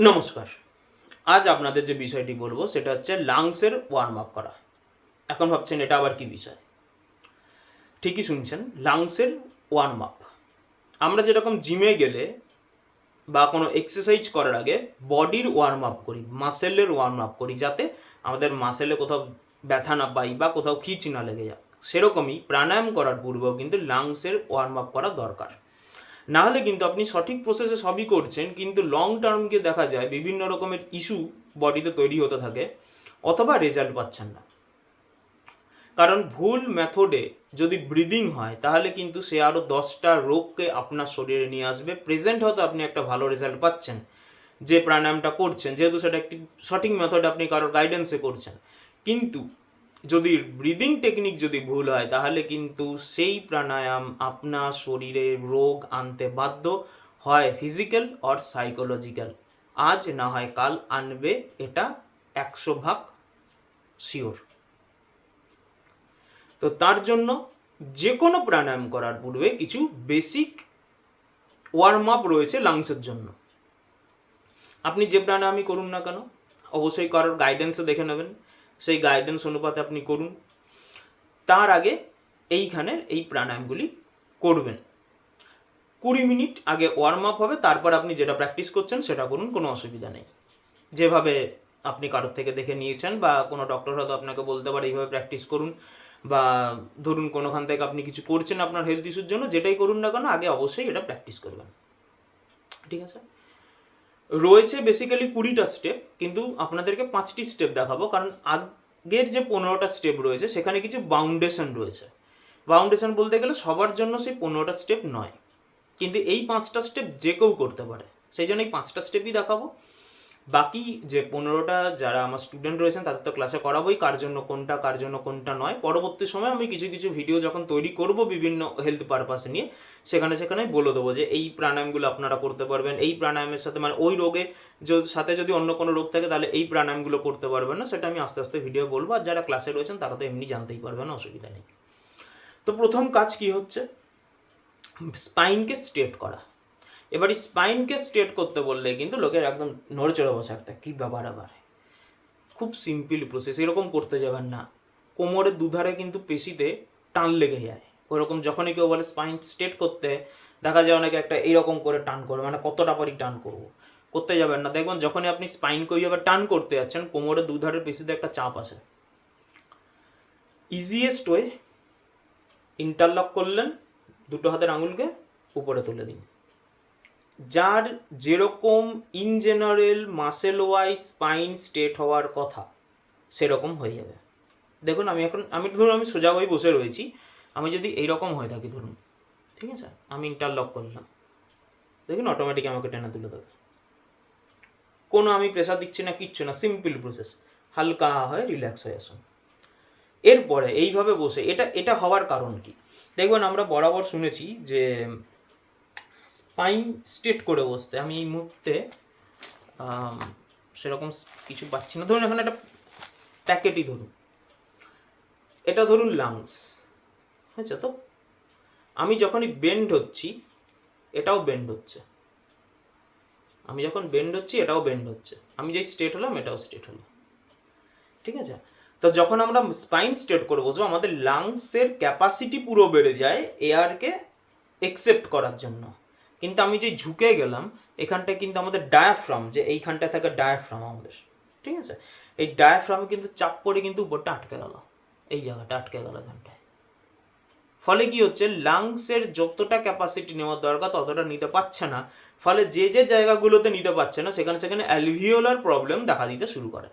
নমস্কার। আজ আপনাদের যে বিষয়টি বলবো সেটা হচ্ছে লাংসের ওয়ার্ম আপ করা। এখন ভাবছেন এটা আবার কি বিষয়? ঠিকই শুনছেন, লাংসের ওয়ার্ম আপ। আমরা যেরকম জিমে গেলে বা কোনো এক্সারসাইজ করার আগে বডির ওয়ার্ম আপ করি, মাসেলের ওয়ার্ম আপ করি, যাতে আমাদের মাসেলে কোথাও ব্যথা না পাই বা কোথাও খিঁচ না লেগে যাক। সেরকমই প্রাণায়াম করার পূর্বেও কিন্তু লাংসের ওয়ার্ম আপ করা দরকার। না হলে কিন্তু আপনি সঠিক প্রসেসে সবই করছেন, কিন্তু লং টার্ম গিয়ে দেখা যায় বিভিন্ন রকমের ইস্যু বডিতে তৈরি হতে থাকে, অথবা রেজাল্ট পাচ্ছেন না। কারণ ভুল মেথডে যদি ব্রিদিং হয় তাহলে কিন্তু সে আরও 10টা রোগকে আপনার শরীরে নিয়ে আসবে। প্রেজেন্ট হয়তো আপনি একটা ভালো রেজাল্ট পাচ্ছেন যে প্রাণায়ামটা করছেন, যেহেতু সেটা একটি সঠিক মেথড, আপনি কারোর গাইডেন্সে করছেন, কিন্তু যদি ব্রিদিং টেকনিক যদি ভুল হয় তাহলে কিন্তু সেই প্রাণায়াম আপনার শরীরে রোগ আনতে বাধ্য হয়, ফিজিক্যাল অর সাইকোলজিক্যাল। আজ না হয় কাল আনবে, এটা 100% শিওর। তো তার জন্য যে কোনো প্রাণায়াম করার পূর্বে কিছু বেসিক ওয়ার্ম আপ রয়েছে লাংসের জন্য। আপনি যে প্রাণায়ামই করুন না কেন, অবশ্যই কারোর গাইডেন্সে দেখে নেবেন, সেই গাইডেন্স অনুপাতে আপনি করুন। তার আগে এইখানে এই প্রাণায়ামগুলি করবেন। 20 মিনিট আগে ওয়ার্ম আপ হবে, তারপর আপনি যেটা প্র্যাকটিস করছেন সেটা করুন, কোনো অসুবিধা নেই। যেভাবে আপনি কারোর থেকে দেখে নিয়েছেন বা কোনো ডক্টর হয়তো আপনাকে বলতে পারে এইভাবে প্র্যাকটিস করুন, বা ধরুন কোনোখান থেকে আপনি কিছু করছেন আপনার হেলথ ইস্যুর জন্য, যেটাই করুন না কেন আগে অবশ্যই এটা প্র্যাকটিস করবেন। ঠিক আছে? রয়েছে বেসিক্যালি 20টা স্টেপ, কিন্তু আপনাদেরকে 5টি স্টেপ দেখাবো, কারণ আগের যে 15টা স্টেপ রয়েছে সেখানে কিছু বাউন্ডেশন রয়েছে। বাউন্ডেশন বলতে গেলে সবার জন্য সেই 15টা স্টেপ নয়, কিন্তু এই 5টা স্টেপ যে কেউ করতে পারে, সেই জন্য এই 5টা স্টেপই দেখাবো। বাকি যে 15টা যারা আমার স্টুডেন্ট রয়েছেন তাদের তো ক্লাসে করাবোই, কার জন্য কোনটা নয়। পরবর্তী সময় আমি কিছু কিছু ভিডিও যখন তৈরি করব বিভিন্ন হেলথ পারপাস নিয়ে, সেখানে বলে দেবো যে এই প্রাণায়ামগুলো আপনারা করতে পারবেন, এই প্রাণায়ামের সাথে মানে ওই রোগে সাথে যদি অন্য কোনো রোগ থাকে তাহলে এই প্রাণায়ামগুলো করতে পারবেন না, সেটা আমি আস্তে আস্তে ভিডিও বলবো। আর যারা ক্লাসে রয়েছেন তারা তো এমনি জানতেই পারবেন, অসুবিধা নেই। তো প্রথম কাজ কি হচ্ছে, স্পাইনকে স্ট্রেট করা। এবার স্পাইনকে স্ট্রেট করতে বললে কিন্তু লোকের একদম নড়ে বসে, একটা কী ব্যাপার আবার। খুব সিম্পল প্রসেস, এরকম করতে যাবেন না। কোমরের দুধারে কিন্তু পেশিতে টান লেগে যায়, ওরকম যখনই কেউ বলে স্পাইন স্ট্রেট করতে, দেখা যায় অনেকে একটা এইরকম করে টান করবে, মানে কতটা পারি টান করবো, করতে যাবেন না। দেখবেন যখনই আপনি স্পাইনকে ওইভাবে টান করতে যাচ্ছেন, কোমরের দুধারের পেশিতে একটা চাপ আসে। ইজিয়েস্ট ওয়ে, ইন্টারলক করলেন, দুটো হাতের আঙুলকে উপরে তুলে দিন। যার যেরকম in general muscle wise spine straight হওয়ার কথা সেরকম হয়ে যাবে। দেখুন ধরুন আমি সোজা হয়ে বসে রয়েছি, আমি যদি এইরকম হয়ে থাকি ধরুন, ঠিক আছে, আমি ইন্টারলক করলাম, দেখুন অটোমেটিক আমাকে টেনে তুলে দেবে। কোনো আমি প্রেশার দিচ্ছি না, কিচ্ছু না, সিম্পল প্রসেস। হালকা হয়ে রিল্যাক্স হয়ে আসুন। এরপরে এইভাবে বসে এটা হওয়ার কারণ কি, দেখবেন আমরা বরাবর শুনেছি যে স্পাইন স্ট্রেট করে বসতে। আমি এই মুহূর্তে সেরকম কিছু পাচ্ছি না, ধরুন এখানে একটা প্যাকেটই ধরুন, এটা ধরুন লাংস, হয়েছে তো। আমি যখনই বেন্ড হচ্ছি এটাও বেন্ড হচ্ছে, আমি যখন বেন্ড হচ্ছি এটাও বেন্ড হচ্ছে, আমি যেই স্ট্রেট হলাম এটাও স্ট্রেট হলো। ঠিক আছে? তো যখন আমরা স্পাইন স্ট্রেট করে বসবো, আমাদের লাংসের ক্যাপাসিটি পুরো বেড়ে যায় এয়ারকে একসেপ্ট করার জন্য। কিন্তু আমি যে ঝুঁকে গেলাম, এখানটায় কিন্তু আমাদের ডায়াফ্রাম, যে এইখানটায় থাকে ডায়াফ্রাম আমাদের, ঠিক আছে, এই ডায়াফ্রামে কিন্তু চাপ পড়ে কিন্তু উপরটা আটকে গেল, এই জায়গাটা আটকে গেল এখানটায়। ফলে কি হচ্ছে, লাংসের যতটা ক্যাপাসিটি নেওয়ার দরকার ততটা নিতে পারছে না। ফলে যে যে জায়গাগুলোতে নিতে পারছে না সেখানে অ্যালভিওলার প্রবলেম দেখা দিতে শুরু করে,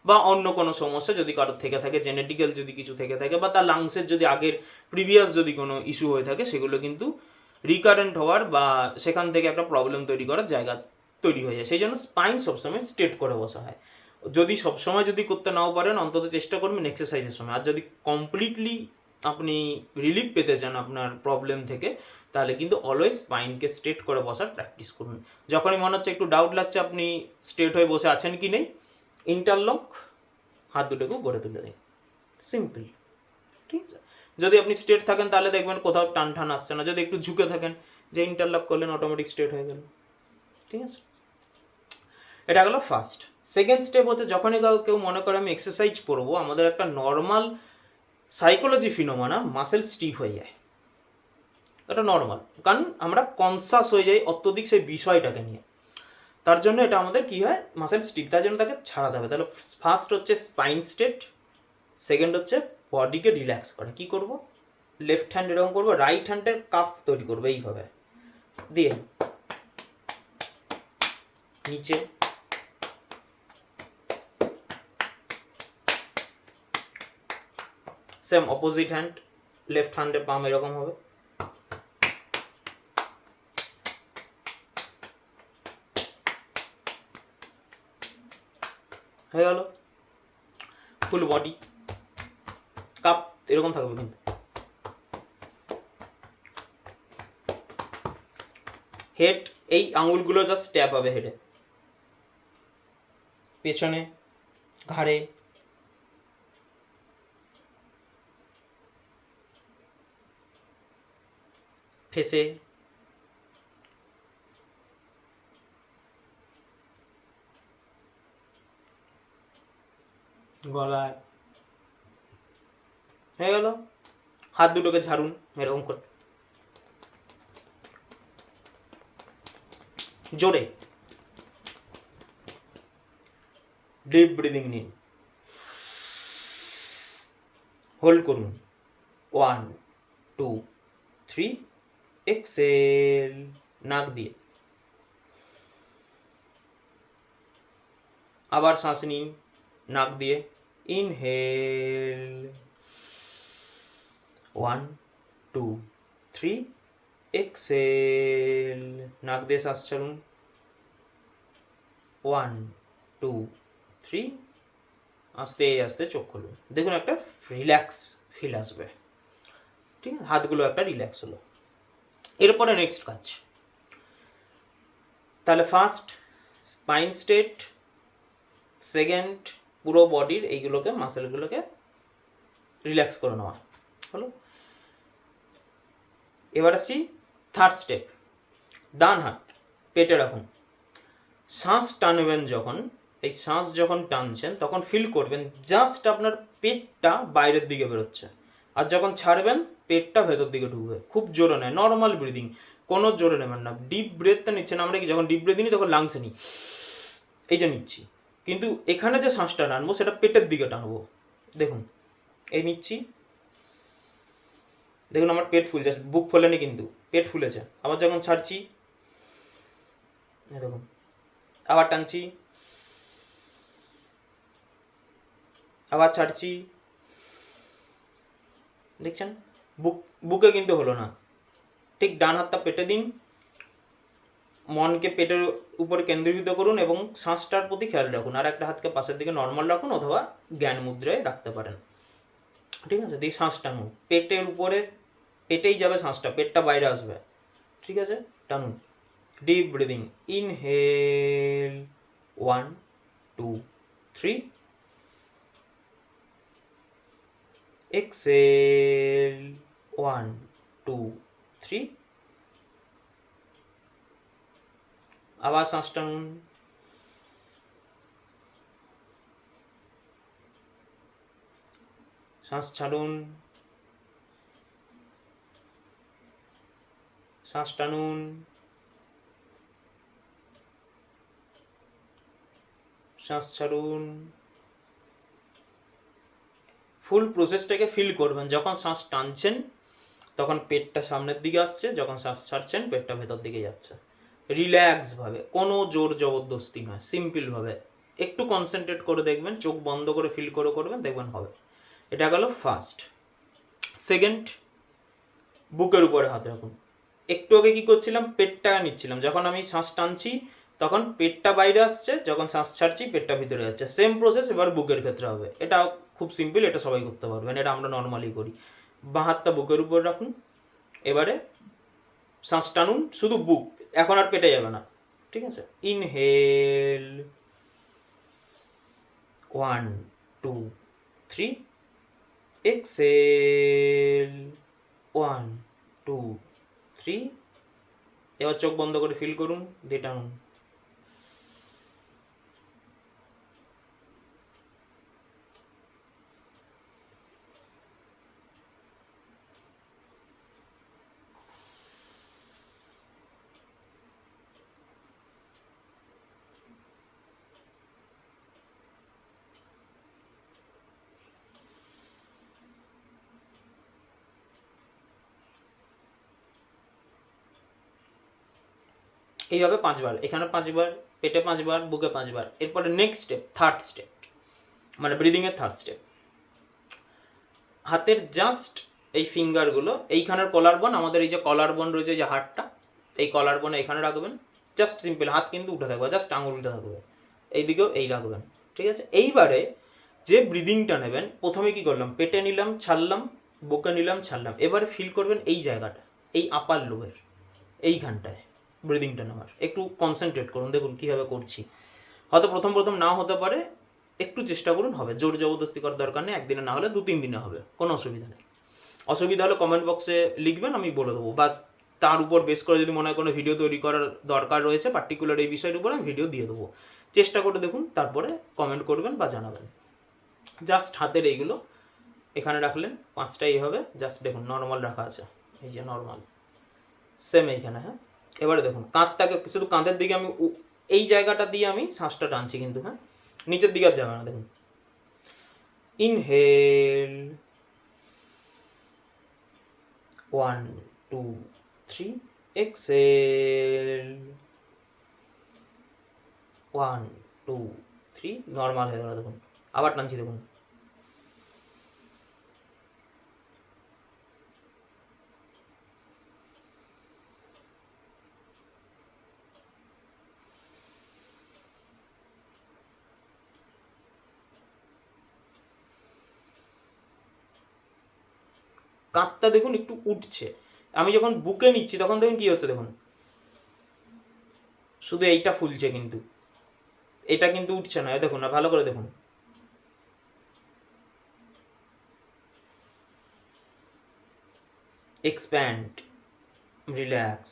বা অন্য কোনো সমস্যা যদি কারোর থেকে থাকে, জেনেটিক্যাল যদি কিছু থেকে থাকে, বা তার লাংসের যদি আগের প্রিভিয়াস যদি কোনো ইস্যু হয়ে থাকে, সেগুলো কিন্তু রিকারেন্ট হওয়ার বা সেখান থেকে একটা প্রবলেম তৈরি করার জায়গা তৈরি হয়ে যায়। সেই জন্য স্পাইন সবসময় স্ট্রেট করে বসা হয়। যদি সবসময় যদি করতে নাও পারেন, অন্তত চেষ্টা করবেন এক্সারসাইজের সময়। আর যদি কমপ্লিটলি আপনি রিলিফ পেতে চান আপনার প্রবলেম থেকে, তাহলে কিন্তু অলওয়েজ স্পাইনকে স্ট্রেট করে বসার প্র্যাকটিস করুন। যখনই মনে হচ্ছে একটু ডাউট লাগছে আপনি স্ট্রেট হয়ে বসে আছেন কি নেই, ইন্টারলক, হাত দুটোকে গড়ে তুলে দিন, সিম্পল। ঠিক আছে? যদি আপনি স্ট্রেট থাকেন তাহলে দেখবেন কোথাও টান আসছে না, যদি একটু ঝুঁকে থাকেন, যে ইন্টারলক করলেন অটোমেটিক স্ট্রেট হয়ে গেল। ঠিক আছে, এটা গেল ফার্স্ট। সেকেন্ড স্টেপ হচ্ছে যখনই কেউ মনে করে আমি এক্সারসাইজ করবো, আমাদের একটা নর্মাল সাইকোলজি ফিনোমেনা মাসেল স্টিফ হয়ে যায়, এটা নর্মাল, কারণ আমরা কনসাস হয়ে যাই অত্যধিক সেই বিষয়টাকে নিয়ে, তার জন্য এটা আমাদের কি হয় মাসেল স্টিফ, তার জন্য তাকে ছাড়াতে হবে। তাহলে ফার্স্ট হচ্ছে স্পাইন স্ট্রেট, সেকেন্ড হচ্ছে বডিকে রিল্যাক্স করা। কি করব, লেফট হ্যান্ড এরকম করবো, রাইট হ্যান্ডের কাফ তৈরি করবো এইভাবে দিয়ে নিচে, সেম অপোজিট হ্যান্ড, লেফট হ্যান্ডের পাম এরকম হবে, হয়ে গেল। ফুল বডি কাপ এরকম থাকবে, কিন্তু হেড এই আঙুলগুলো জাস্ট ট্যাপ হবে হেডে, পেছনে, ঘাড়ে, ফেসে, গলায়, হয়ে গেল। হাত দুটোকে ঝাড়ুন এরকম করে জোরে, ডিপ ব্রিদিং নিন, হোল্ড করুন, 1 2 3, এক্সেল নাক দিয়ে, আবার শ্বাস নিন নাক দিয়ে, ইনহেল 1 2 3, এক্সেল নাক দিয়ে শ্বাস ছাড়ুন, 1 2 3, আস্তে আস্তে চোখ খুলুন, দেখুন একটা রিল্যাক্স ফিল আসবে, ঠিক আছে, হাতগুলো একটা রিল্যাক্স হলো। এরপরে নেক্সট কাজ, তাহলে ফার্স্ট স্পাইন স্ট্রেট, সেকেন্ড পুরো বডির এইগুলোকে মাসেলগুলোকে রিল্যাক্স করে নেওয়া হলো। এবার আসছি থার্ড স্টেপ, ডান হাত পেটে রাখুন, শ্বাস টানবেন যখন, এই শ্বাস যখন টানছেন তখন ফিল করবেন জাস্ট আপনার পেটটা বাইরের দিকে বেরোচ্ছে, আর যখন ছাড়বেন পেটটা ভেতর দিকে ঢুকবে, খুব জোরে নেয়, নর্মাল ব্রিদিং, কোনো জোরে নেবেন না, ডিপ ব্রেথটা নিচ্ছেন, আমরা কি যখন ডিপ ব্রেথ নিই তখন লাংসে নিই, এই যে নিচ্ছি, কিন্তু এখানে যে শ্বাসটা টানবো সেটা পেটের দিকে টানবো, দেখুন এই নিচ্ছি, দেখুন আমার পেট ফুলছে, বুক ফোলেনি কিন্তু পেট ফুলেছে, আবার যখন ছাড়ছি দেখুন, আবার টানছি, আবার ছাড়ছি, দেখছেন বুকে কিন্তু হলো না। ঠিক ডান হাতটা পেটে দিন, মনকে পেটের উপর কেন্দ্রীভূত করুন এবং শ্বাসটার প্রতি খেয়াল রাখুন, আর একটা হাতকে পাশের দিকে নর্মাল রাখুন অথবা জ্ঞান মুদ্রায় রাখতে পারেন, ঠিক আছে, দিয়ে শ্বাস টানুন, পেটের উপরে পেটেই যাবে শ্বাসটা, পেটটা বাইরে আসবে, ঠিক আছে, টানুন, ডিপ ব্রিদিং, ইনহেল 1 2 3, এক্সেল 1 2 3, আবার শ্বাস টানুন, শ্বাস ছাড়ুন, শ্বাস টানুন, শ্বাস ছাড়ুন, ফুল প্রসেসটাকে ফিল করবেন, যখন শ্বাস টানছেন তখন পেটটা সামনের দিকে আসছে, যখন শ্বাস ছাড়ছেন পেটটা ভেতর দিকে যাচ্ছে, রিল্যাক্সভাবে, কোনো জোর জবরদস্তি নয়, সিম্পলভাবে একটু কনসেন্ট্রেট করে দেখবেন, চোখ বন্ধ করে ফিল করে করবেন, দেখবেন হবে। এটা গেল ফার্স্ট। সেকেন্ড, বুকের উপরে হাত রাখুন, একটু আগে কী করছিলাম, পেটটা নিচ্ছিলাম, যখন আমি শ্বাস টানছি তখন পেটটা বাইরে আসছে, যখন শ্বাস ছাড়ছি পেটটা ভিতরে যাচ্ছে, সেম প্রসেস এবার বুকের ক্ষেত্রে হবে, এটা খুব সিম্পল, এটা সবাই করতে পারবেন, এটা আমরা নর্মালি করি। বাঁ হাতটা বুকের উপর রাখুন, এবারে শ্বাস টানুন, শুধু বুক, এখন আর পেটে যাবে না, ঠিক আছে, ইনহেল 1 2 3, এক্সেল 1 2 3, এবার চোখ বন্ধ করে ফিল করুন, দিয়ে টানুন, এইভাবে 5 বার, এখানে 5 বার, পেটে 5 বার, বুকে 5 বার। এরপরে নেক্সট স্টেপ, থার্ড স্টেপ, মানে ব্রিদিংয়ের থার্ড স্টেপ, হাতের জাস্ট এই ফিঙ্গারগুলো এইখানের কলার বোন, আমাদের এই যে কলার বোন রয়েছে যে হাড়টা, এই কলার বোনে এখানে রাখবেন। জাস্ট সিম্পল, হাত কিন্তু উঠে থাকবে, জাস্ট আঙুলটা থাকবে, এইদিকেও এই রাখবেন। ঠিক আছে, এইবারে যে ব্রিদিংটা নেবেন, প্রথমে কি করলাম, পেটে নিলাম, ছাড়লাম, বুকে নিলাম, ছাড়লাম। এবারে ফিল করবেন এই জায়গাটা, এই আপার লোবের এইখানটায় ব্রিদিংটা নেওয়ার। একটু কনসেন্ট্রেট করুন, দেখুন কীভাবে করছি। হয়তো প্রথম প্রথম নাও হতে পারে, একটু চেষ্টা করুন, হবে। জোর জবরদস্তি করার দরকার নেই, একদিনে না হলে 2-3 দিনে হবে, কোনো অসুবিধা নেই। অসুবিধা হলে কমেন্ট বক্সে লিখবেন, আমি বলে দেবো, বা তার উপর বেস করে যদি মনে হয় কোনো ভিডিও তৈরি করার দরকার রয়েছে পার্টিকুলার এই বিষয়ের উপর, আমি ভিডিও দিয়ে দেবো। চেষ্টা করে দেখুন, তারপরে কমেন্ট করবেন বা জানাবেন। জাস্ট হাতের এইগুলো এখানে রাখলেন, 5টা এইভাবে, জাস্ট দেখুন নর্মাল রাখা আছে, এই যে নর্মাল, সেম এইখানে। হ্যাঁ, এবারে দেখুন কাঁধটাকে, শুধু কাঁধের দিকে আমি এই জায়গাটা দিয়ে আমি শ্বাসটা টানছি কিন্তু, হ্যাঁ, নিচের দিকে আর যাবে না। দেখুন, ইনহেল 1 2 3, এক্সেল 1 2 3, নর্মাল হয়ে গেল। দেখুন আবার টানছি, দেখুন কাঁধটা দেখুন একটু উঠছে। আমি যখন বুকে নিচ্ছি তখন দেখুন কি হচ্ছে, দেখুন শুধু এইটা ফুলছে, কিন্তু এটা কিন্তু উঠছে না। দেখুন না, ভালো করে দেখুন, এক্সপ্যান্ড, রিল্যাক্স।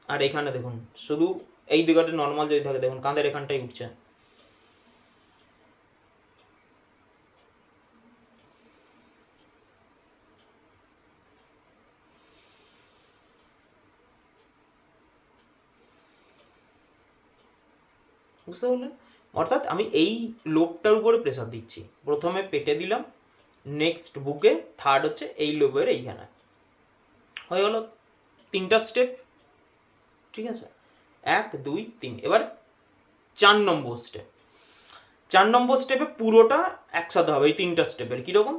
আর এখানে দেখুন শুধু এই দিকটা নর্মাল যদি থাকে, দেখুন কাঁধের এখানটাই উঠছে। বুঝতে পারলেন? অর্থাৎ আমি এই লোবটার উপরে প্রেসার দিচ্ছি। প্রথমে পেটে দিলাম, নেক্সট বুকে, থার্ড হচ্ছে এই লোবের এইখানে। হয়ে গেল 3টা স্টেপ। ঠিক আছে, 1 2 3। এবার 4 নম্বর স্টেপ। 4 নম্বর স্টেপে পুরোটা একসাথে হবে এই 3টা স্টেপের। কীরকম,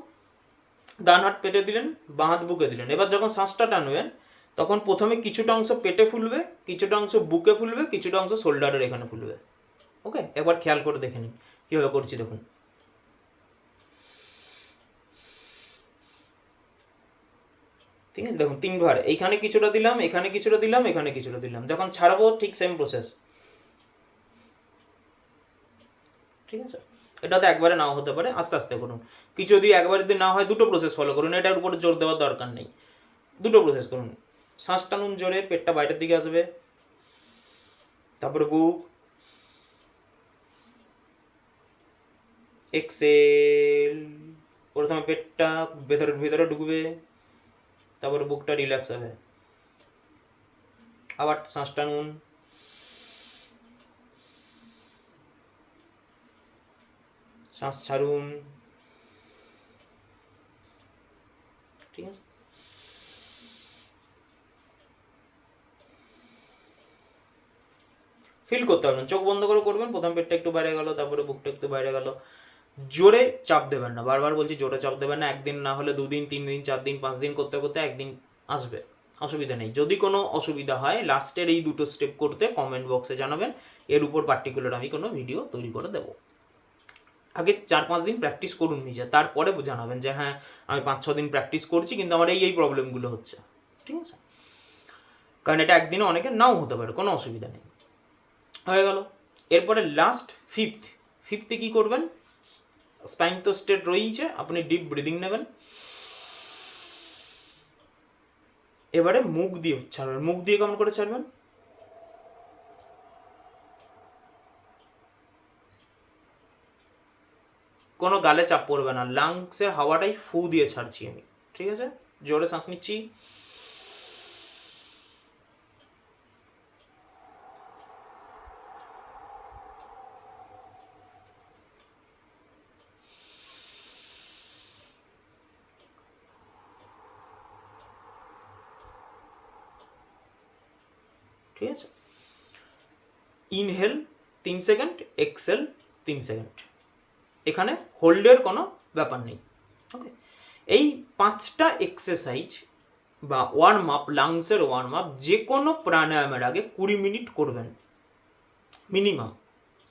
ডান হাত পেটে দিলেন, বাঁ হাত বুকে দিলেন। এবার যখন শ্বাসটা টানবেন তখন প্রথমে কিছুটা অংশ পেটে ফুলবে, কিছুটা অংশ বুকে ফুলবে, কিছুটা অংশ শোল্ডারের এখানে ফুলবে। ওকে, একবার খেয়াল করে দেখে নিন কীভাবে করছি। দেখুন ঠিক আছে, দেখুন 3বার, এইখানে কিছুটা দিলাম, এখানে কিছুটা দিলাম, এখানে কিছুটা দিলাম। যখন ছাড়বো ঠিক সেম প্রসেস। ঠিক আছে, এটা তো একবারে নাও হতে পারে, আস্তে আস্তে করুন। কিছু যদি একবারে যদি না হয়, 2টো প্রসেস ফলো করুন, এটার উপরে জোর দেওয়ার দরকার নেই। 2টো প্রসেস করুন। শ্বাস টানুন জোরে, পেটটা বাইরের দিকে আসবে, তারপরে বুক, এক্সেল, প্রথমে পেটটা ভেতরে ভেতরে ঢুকবে, তারপরে বুকটা রিল্যাক্স হবে। আবার শ্বাস টানুন, শ্বাস ছাড়ুন। ঠিক আছে, ফিল করতে পারবেন, চোখ বন্ধ করে করবেন। প্রথম পেটটা একটু বাইরে গেল, তারপরে বুকটা একটু বাইরে গেল। জোরে চাপ দেবেন না, বারবার বলছি জোরে চাপ দেবেন না। একদিন না হলে 2 দিন, 3 দিন, 4 দিন, 5 দিন করতে করতে একদিন আসবে, অসুবিধা নেই। যদি কোনো অসুবিধা হয় লাস্টের এই 2টো স্টেপ করতে, কমেন্ট বক্সে জানাবেন, এর উপর পার্টিকুলার আমি কোনো ভিডিও তৈরি করে দেবো। আগে 4-5 দিন প্র্যাকটিস করুন নিজে, তারপরে জানাবেন যে হ্যাঁ আমি 5-6 দিন প্র্যাকটিস করছি কিন্তু আমার এই প্রবলেমগুলো হচ্ছে। ঠিক আছে, কারণ এটা একদিনে অনেকে নাও হতে পারে, কোনো অসুবিধা নেই। হয়ে গেল। এরপরে লাস্ট ফিফথে কী করবেন, স্পাইন তো স্ট্রেট রয়েছে, আপনি ডিপ ব্রিদিং নেবেন। এবারে মুখ দিয়ে ছাড়বেন। মুখ দিয়ে কেমন করে ছাড়বেন, কোনো গালে চাপ পড়বে না, লাংসের হাওয়াটাই ফু দিয়ে ছাড়ছি আমি। ঠিক আছে, জোরে শ্বাস নিচ্ছি, ঠিক আছে? ইনহেল 3 সেকেন্ড, এক্সেল 3 সেকেন্ড, এখানে হোল্ডের কোনো ব্যাপার নেই। ওকে, এই 5টা এক্সারসাইজ বা ওয়ার্ম আপ, লাংসের ওয়ার্ম আপ যে কোনো প্রাণায়ামের আগে 20 মিনিট করবেন মিনিমাম,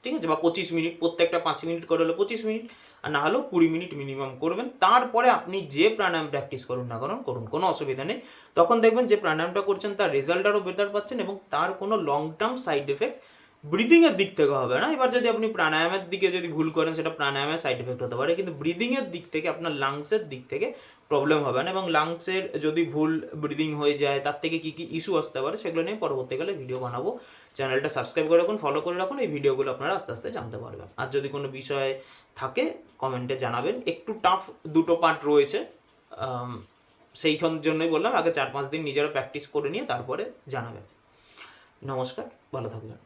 ঠিক আছে? বা 25 মিনিট, প্রত্যেকটা 5 মিনিট করে হলে 25 মিনিট, আর না হলেও 20 মিনিট মিনিমাম করবেন। তারপরে আপনি যে প্রাণায়াম প্র্যাকটিস করুন না করুন, কোনো অসুবিধা নেই। তখন দেখবেন যে প্রাণায়ামটা করছেন তার রেজাল্ট আরও বেটার পাচ্ছেন এবং তার কোনো লং টার্ম সাইড এফেক্ট ব্রিদিংয়ের দিক থেকে হবে না। এবার যদি আপনি প্রাণায়ামের দিকে যদি ভুল করেন, সেটা প্রাণায়ামের সাইড এফেক্ট হতে পারে, কিন্তু ব্রিদিংয়ের দিক থেকে আপনার লাংসের দিক থেকে প্রবলেম হবে না। এবং লাংসের যদি ভুল ব্রিদিং হয়ে যায়, তার থেকে কী কী ইস্যু আসতে পারে, সেগুলো নিয়ে পরবর্তীকালে ভিডিও বানাবো। চ্যানেলটা সাবস্ক্রাইব করে রাখুন, ফলো করে রাখুন, এই ভিডিওগুলো আপনারা আস্তে আস্তে জানতে পারবেন। আর যদি কোনো বিষয় থাকে কমেন্টে জানাবেন। একটু টাফ দুটো পার্ট রয়েছে, সেইখান জন্যই বললাম আগে 4-5 দিন নিজেরা প্র্যাকটিস করে নিয়ে তারপরে জানাবেন। নমস্কার, ভালো থাকবেন।